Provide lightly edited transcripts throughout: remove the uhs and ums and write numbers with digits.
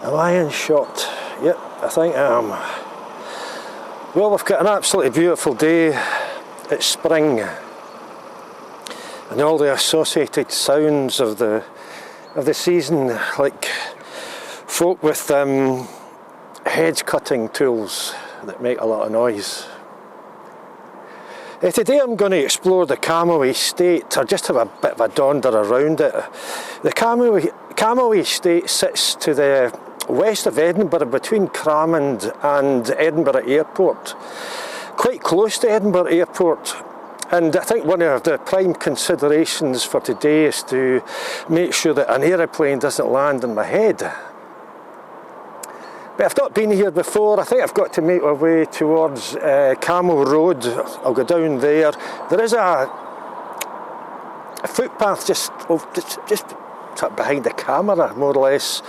Am I in shot? Yep, I think I am. Well, we've got an absolutely beautiful day. It's spring, and all the associated sounds of the season, like folk with hedge cutting tools that make a lot of noise. Today I'm going to explore the Cammo Estate, or just have a bit of a dander around it. The Cammo Estate sits to the west of Edinburgh, between Crammond and Edinburgh Airport, quite close to Edinburgh Airport. And I think one of the prime considerations for today is to make sure that an aeroplane doesn't land on my head. But I've not been here before. I think I've got to make my way towards Cammo Road. I'll go down there. There is a footpath just behind the camera, more or less,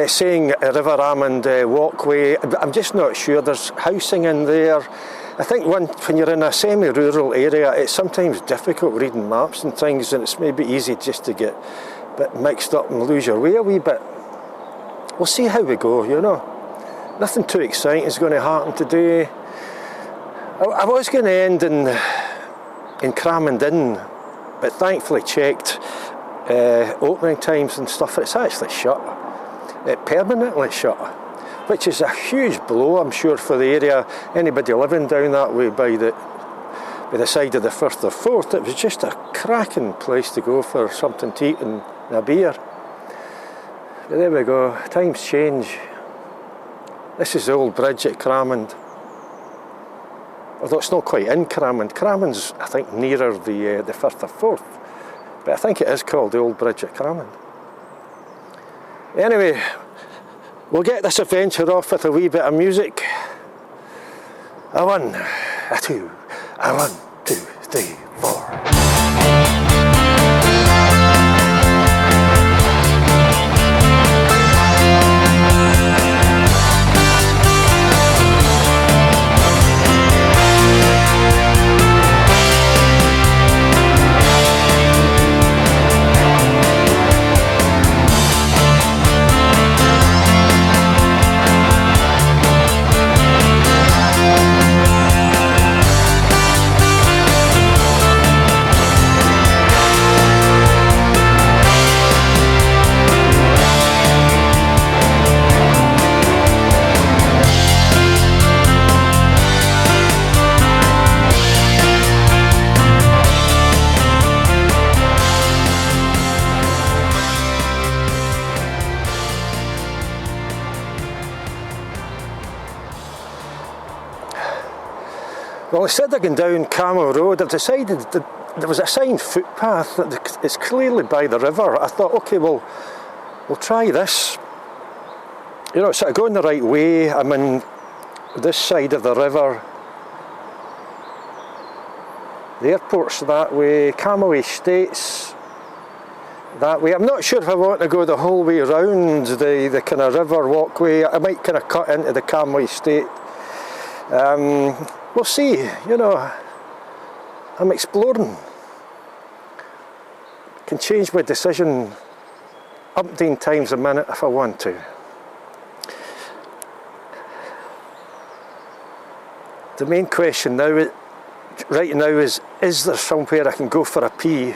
saying River Amond walkway. I'm just not sure. There's housing in there. I think when you're in a semi-rural area, it's sometimes difficult reading maps and things, and it's maybe easy just to get a bit mixed up and lose your way a wee bit. We'll see how we go, you know. Nothing too exciting is going to happen today. I was going to end in Crammond Inn, but thankfully checked opening times and stuff. It's actually shut. It permanently shut, which is a huge blow, I'm sure, for the area. Anybody living down that way by the side of the Firth of Forth, it was just a cracking place to go for something to eat and a beer. But there we go, times change. This is the old bridge at Crammond. Although it's not quite in Crammond. Crammond's, I think, nearer the Firth of Forth. But I think it is called the old bridge at Crammond. Anyway, we'll get this adventure off with a wee bit of music. A one, a two, a 1, 2, 3, 4. Well, instead of going down Cammo Road, I've decided that there was a signed footpath that is clearly by the river. I thought, okay, well, we'll try this. You know, sort of going the right way. I'm in this side of the river. The airport's that way. Cammo Estate's that way. I'm not sure if I want to go the whole way around the kind of river walkway. I might kind of cut into the Cammo Estate. We'll see, you know, I'm exploring. Can change my decision umpteen times a minute if I want to. The main question now, right now, is there somewhere I can go for a pee?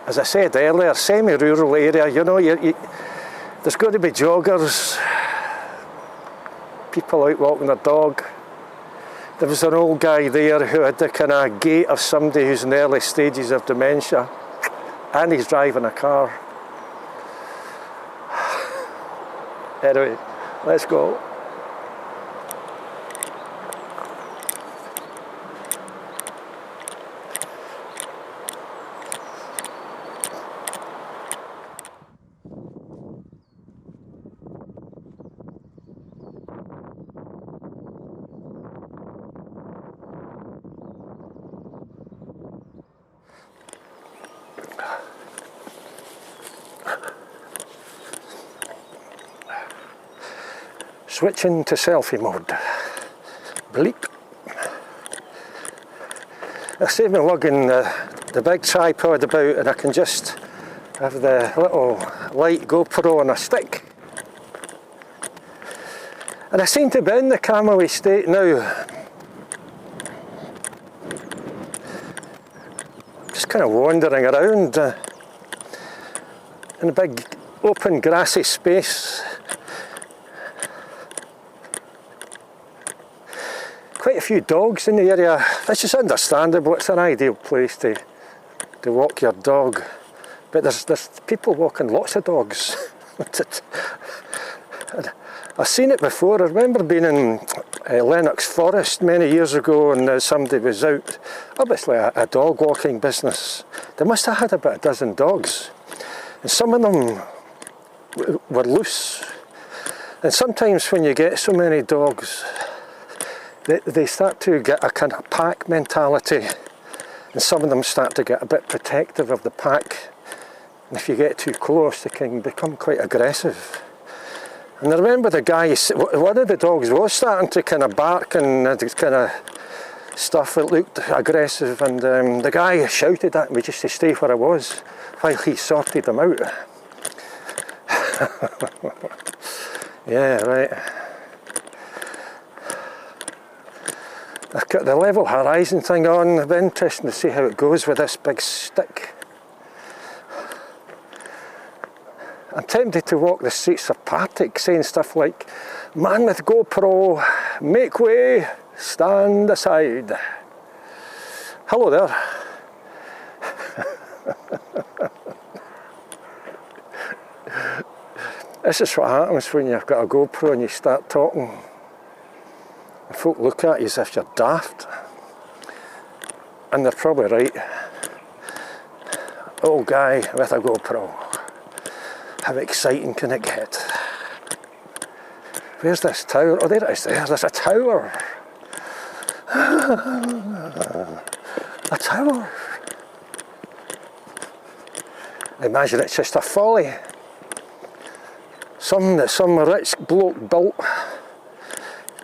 As I said earlier, semi-rural area, you know, there's got to be joggers, people out walking their dog. There was an old guy there who had the kind of gait of somebody who's in the early stages of dementia, and he's driving a car. Anyway, let's go. Switching to selfie mode. Bleep. I save me lugging the big tripod about, and I can just have the little light GoPro on a stick. And I seem to be in the Cammo Estate now. Just kind of wandering around in a big open grassy space. Quite a few dogs in the area, which is understandable. It's an ideal place to walk your dog. But there's people walking lots of dogs. I've seen it before. I remember being in Lennox Forest many years ago, and somebody was out, obviously a dog walking business. They must have had about a dozen dogs, and some of them were loose. And sometimes when you get so many dogs, they start to get a kind of pack mentality, and some of them start to get a bit protective of the pack. And if you get too close, they can become quite aggressive. And I remember the guy, one of the dogs was starting to kind of bark and kind of stuff that looked aggressive, and the guy shouted at me just to stay where I was while he sorted them out. Yeah, right. I've got the level horizon thing on. It'll be interesting to see how it goes with this big stick. I'm tempted to walk the streets of Partick saying stuff like, "Man with GoPro, make way, stand aside." Hello there. This is what happens when you've got a GoPro and you start talking. And folk look at you as if you're daft. And they're probably right. Old guy with a GoPro. How exciting can it get? Where's this tower? Oh, there it is. There's a tower. A tower. I imagine it's just a folly. Some rich bloke built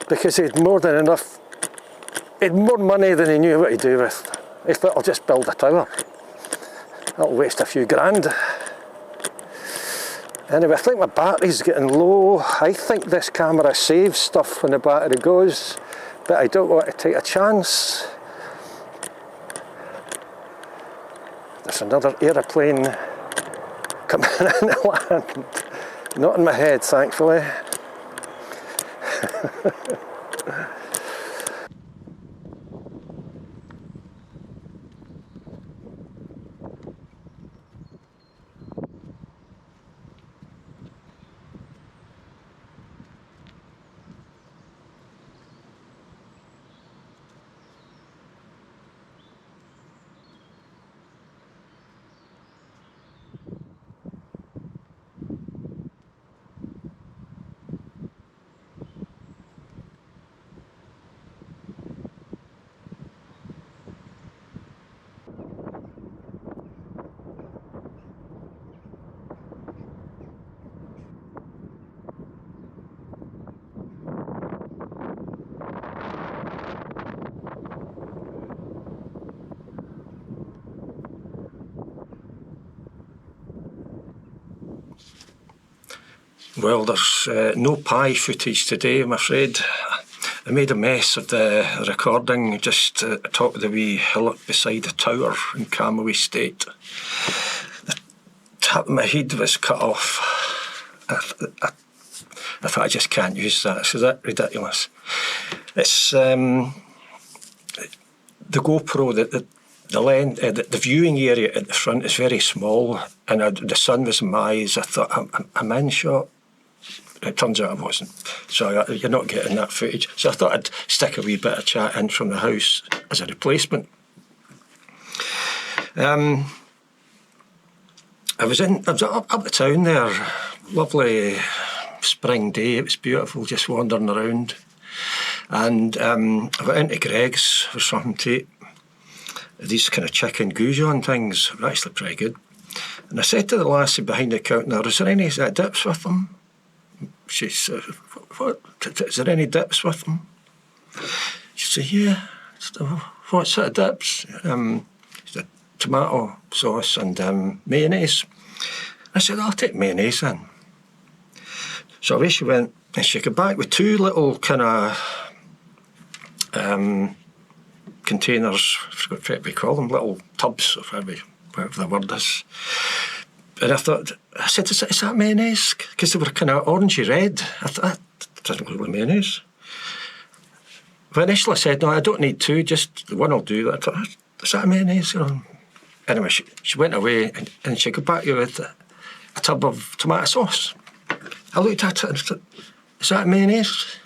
because he had more than enough. He had more money than he knew what to do with. He thought, I'll just build a tower. That'll waste a few grand. Anyway, I think my battery's getting low. I think this camera saves stuff when the battery goes, but I don't want to take a chance. There's another aeroplane coming in the land. Not in my head, thankfully. Well, there's no pie footage today, I'm afraid. I made a mess of the recording just atop the wee hillock beside the tower in Cammo Estate. The top of my head was cut off. I thought I just can't use that. So that's ridiculous. It's the GoPro, the viewing area at the front is very small, and the sun was in my eyes. I thought, I'm in shot. It turns out I wasn't, so you're not getting that footage. So I thought I'd stick a wee bit of chat in from the house as a replacement. I was up the town there, lovely spring day. It was beautiful, just wandering around, and I went into Greg's for something to eat. These kind of chicken goujon things were actually pretty good. And I said to the lassie behind the counter, "Is there any dips with them?" She said, "What? Is there any dips with them?" She said, "Yeah." Said, "What sort of dips?" She said, "Tomato sauce and mayonnaise." I said, "I'll take mayonnaise then." So away she went And she came back with two little kind of containers, I forgot what we call them, little tubs, or whatever the word is. And I said, is that mayonnaise? Because they were kind of orangey red. I thought, that doesn't look like mayonnaise. But initially I said, no, I don't need two, just one will do. I thought, is that mayonnaise? Anyway, she went away and she got back with a tub of tomato sauce. I looked at it and said, is that mayonnaise?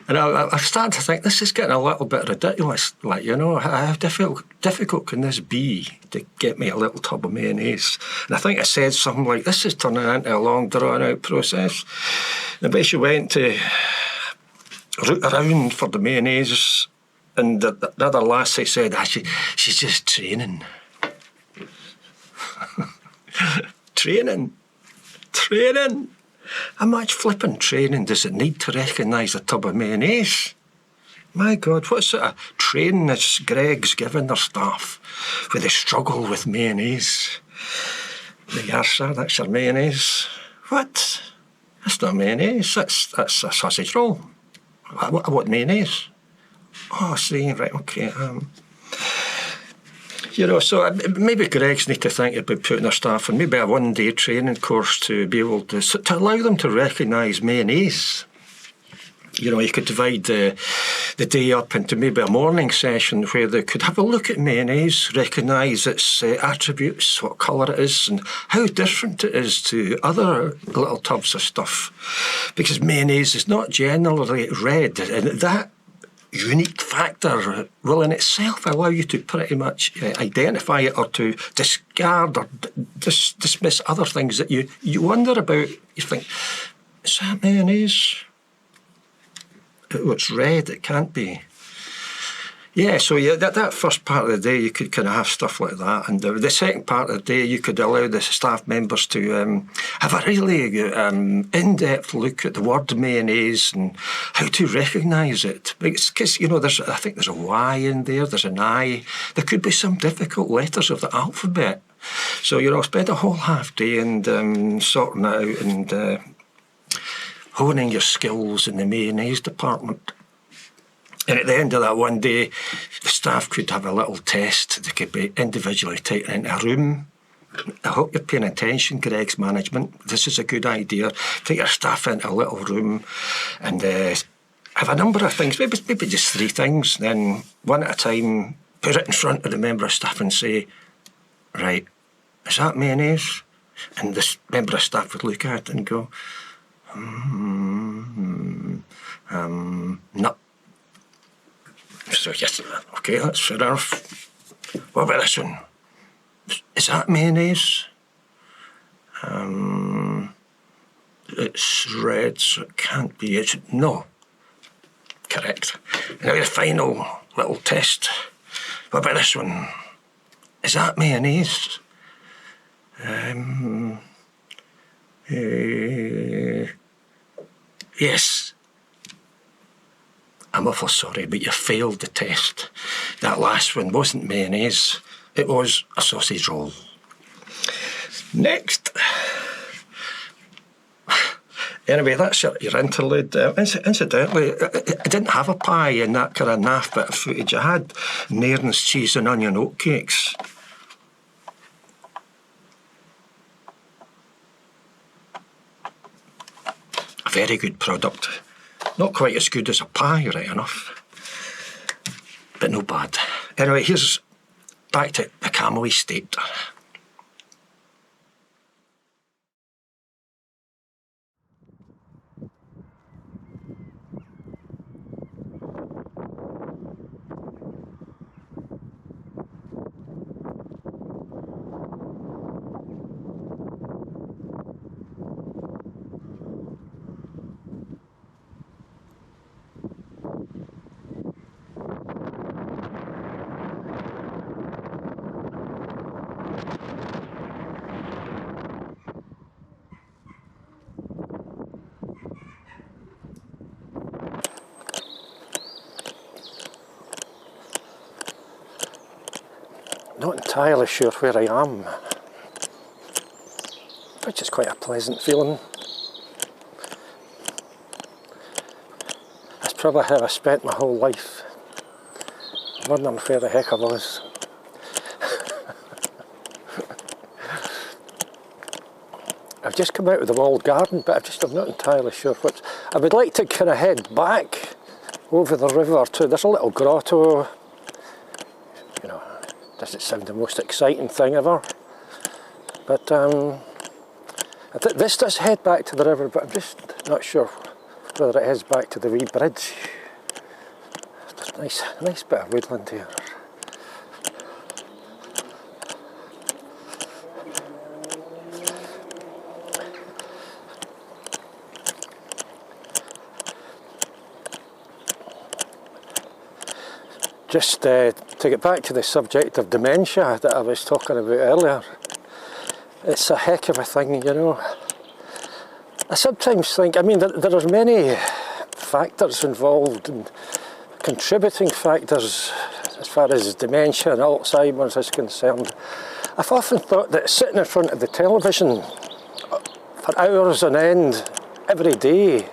And I started to think, this is getting a little bit ridiculous. Like, how difficult can this be to get me a little tub of mayonnaise? And I think I said something like, this is turning into a long, drawn-out process. And then she went to root around for the mayonnaise, and the other lassie said, she's just training. Training. How much flipping training does it need to recognise a tub of mayonnaise? My God, what sort of training is Greg's giving their staff where they struggle with mayonnaise? There you are, sir, that's your mayonnaise. What? That's not mayonnaise, that's a sausage roll. What mayonnaise? Oh, I see, right, okay. So maybe Greg's need to think about putting their staff on maybe a one-day training course to be able to allow them to recognise mayonnaise. You could divide the day up into maybe a morning session where they could have a look at mayonnaise, recognise its attributes, what colour it is, and how different it is to other little tubs of stuff. Because mayonnaise is not generally red, and that unique factor will in itself allow you to pretty much identify it, or to discard or dismiss other things that you wonder about. You think, is that mayonnaise? It's red, it can't be. Yeah, so that first part of the day you could kind of have stuff like that, and the second part of the day you could allow the staff members to have a really in-depth look at the word mayonnaise and how to recognise it. Because I think there's a Y in there, there's an I. There could be some difficult letters of the alphabet. So spend a whole half day and sorting it out and honing your skills in the mayonnaise department. And at the end of that one day, the staff could have a little test. They could be individually taken into a room. I hope you're paying attention, Greg's management. This is a good idea. Take your staff into a little room and have a number of things, maybe just 3 things, then one at a time, put it in front of the member of staff and say, right, is that mayonnaise? And this member of staff would look at it and go, no. So yes, okay, that's fair enough. What about this one? Is that mayonnaise? It's red, so it can't be. No. Correct. Now the final little test. What about this one? Is that mayonnaise? Yes. I'm awful sorry, but you failed the test. That last one wasn't mayonnaise. It was a sausage roll. Next. Anyway, that's your interlude. Incidentally, I didn't have a pie in that kind of naff bit of footage. I had Nairn's cheese and onion oatcakes. A very good product. Not quite as good as a pie, right enough. But no bad. Anyway, here's back to the Cammo Estate. Not entirely sure where I am, which is quite a pleasant feeling. probably how I spent my whole life, wondering where the heck I was. I've just come out of the walled garden, but I'm not entirely sure what. I would like to kind of head back over the river too. There's a little grotto. You know, doesn't sound the most exciting thing ever, but this does head back to the river, but I'm just not sure whether it heads back to the wee bridge. There's a nice bit of woodland here. Just to get back to the subject of dementia that I was talking about earlier, it's a heck of a thing, you know. I sometimes think, I mean, there are many factors involved and contributing factors as far as dementia and Alzheimer's is concerned. I've often thought that sitting in front of the television for hours on end every day,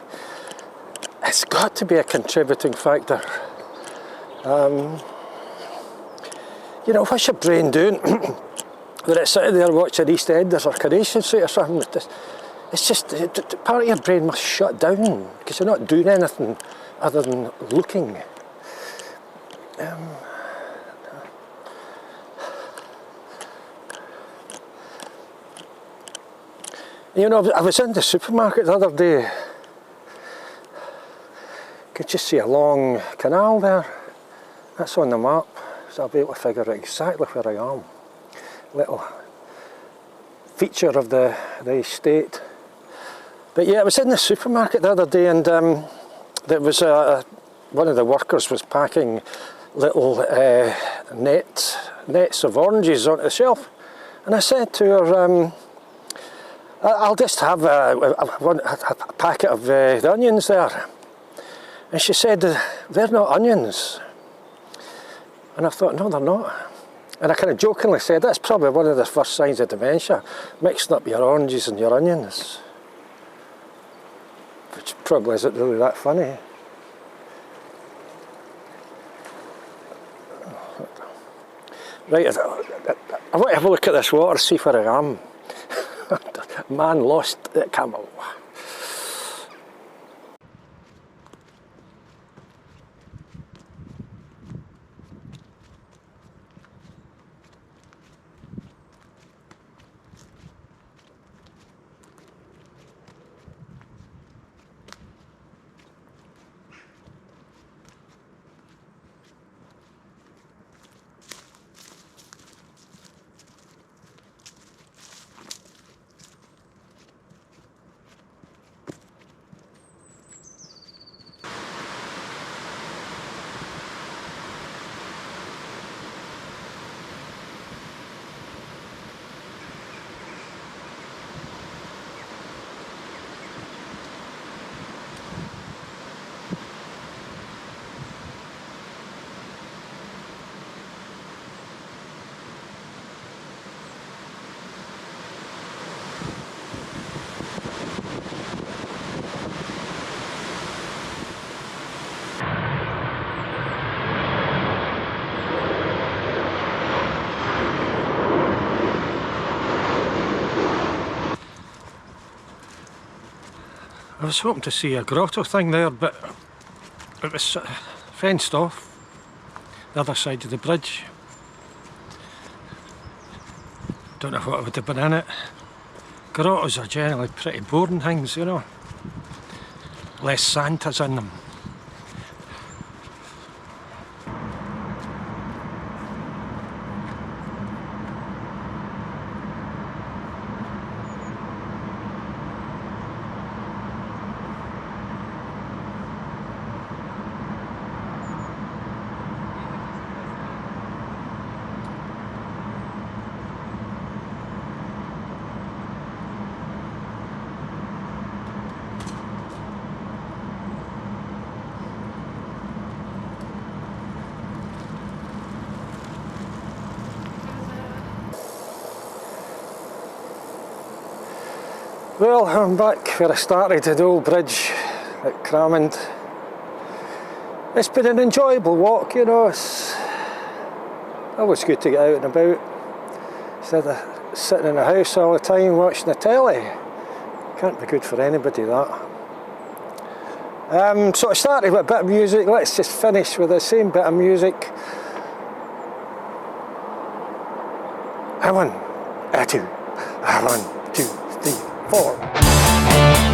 it's got to be a contributing factor. You know, what's your brain doing? When it's sitting there watching EastEnders or Coronation Street or something, it's just, part of your brain must shut down because you're not doing anything other than looking. You know, I was in the supermarket the other day. Could you see a long canal there? That's on the map, so I'll be able to figure out exactly where I am. Little feature of the estate. But yeah, I was in the supermarket the other day, and there was one of the workers was packing little nets of oranges onto the shelf, and I said to her, I'll just have a packet of the onions there. And she said, they're not onions. And I thought, no, they're not. And I kind of jokingly said, that's probably one of the first signs of dementia, mixing up your oranges and your onions. Which probably isn't really that funny. Right, I want to have a look at this water, see where I am. Man lost at Cammo. I was hoping to see a grotto thing there, but it was fenced off the other side of the bridge. Don't know what would have been in it. Grottos are generally pretty boring things, you know. Less Santas in them. Well, I'm back where I started, at the old bridge at Cramond. It's been an enjoyable walk, you know. It's always good to get out and about instead of sitting in the house all the time watching the telly. Can't be good for anybody, that. So I started with a bit of music. Let's just finish with the same bit of music. A 1, a 2, a 1, 2, 3, 4.